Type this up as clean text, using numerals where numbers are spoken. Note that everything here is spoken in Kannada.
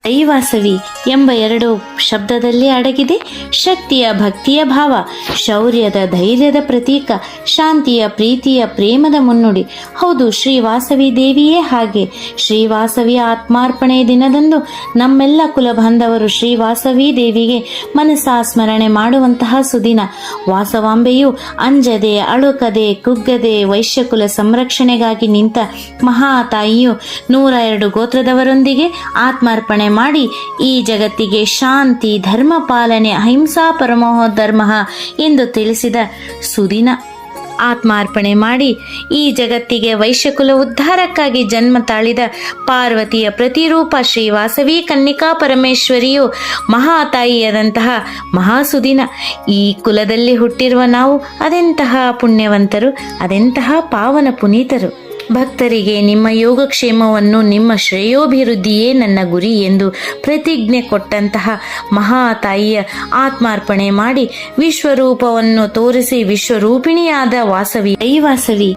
ದೈವಾಸವಿ ಎಂಬ ಎರಡು ಶಬ್ದದಲ್ಲಿ ಅಡಗಿದೆ ಶಕ್ತಿಯ ಭಕ್ತಿಯ ಭಾವ, ಶೌರ್ಯದ ಧೈರ್ಯದ ಪ್ರತೀಕ, ಶಾಂತಿಯ ಪ್ರೀತಿಯ ಪ್ರೇಮದ ಮುನ್ನುಡಿ. ಹೌದು, ಶ್ರೀ ವಾಸವಿ ದೇವಿಯೇ ಹಾಗೆ. ಶ್ರೀ ವಾಸವಿಯ ಆತ್ಮಾರ್ಪಣೆ ದಿನದಂದು ನಮ್ಮೆಲ್ಲ ಕುಲಬಾಂಧವರು ಶ್ರೀ ವಾಸವಿ ದೇವಿಗೆ ಮನಸಾ ಸ್ಮರಣೆ ಮಾಡುವಂತಹ ಸುದಿನ. ವಾಸವಾಂಬೆಯು ಅಂಜದೆ ಅಳುಕದೆ ಕುಗ್ಗದೆ ವೈಶ್ಯಕುಲ ಸಂರಕ್ಷಣೆಗಾಗಿ ನಿಂತ ಮಹಾತಾಯಿಯು 102 ಗೋತ್ರದವರೊಂದಿಗೆ ಆತ್ಮಾರ್ಪಣೆ ಮಾಡಿ ಈ ಜಗತ್ತಿಗೆ ಶಾಂತಿ, ಧರ್ಮ ಪಾಲನೆ, ಅಹಿಂಸಾ ಪರಮೋಹ ಧರ್ಮ ಎಂದು ತಿಳಿಸಿದ ಸುದಿನ. ಆತ್ಮಾರ್ಪಣೆ ಮಾಡಿ ಈ ಜಗತ್ತಿಗೆ ವೈಶ್ಯಕುಲ ಉದ್ಧಾರಕ್ಕಾಗಿ ಜನ್ಮ ತಾಳಿದ ಪಾರ್ವತಿಯ ಪ್ರತಿರೂಪ ಶ್ರೀ ವಾಸವಿ ಕನ್ನಿಕಾ ಪರಮೇಶ್ವರಿಯು ಮಹಾತಾಯಿಯಾದಂತಹ ಮಹಾಸುದಿನ. ಈ ಕುಲದಲ್ಲಿ ಹುಟ್ಟಿರುವ ನಾವು ಅದೆಂತಹ ಪುಣ್ಯವಂತರು, ಅದೆಂತಹ ಪಾವನ ಪುನೀತರು. ಭಕ್ತರಿಗೆ ನಿಮ್ಮ ಯೋಗಕ್ಷೇಮವನ್ನು, ನಿಮ್ಮ ಶ್ರೇಯೋಭಿವೃದ್ಧಿಯೇ ನನ್ನ ಗುರಿ ಎಂದು ಪ್ರತಿಜ್ಞೆ ಕೊಟ್ಟಂತಹ ಮಹಾತಾಯಿಯ ಆತ್ಮಾರ್ಪಣೆ ಮಾಡಿ ವಿಶ್ವರೂಪವನ್ನು ತೋರಿಸಿ ವಿಶ್ವರೂಪಿಣಿಯಾದ ವಾಸವಿ ದೈವಾಸವಿ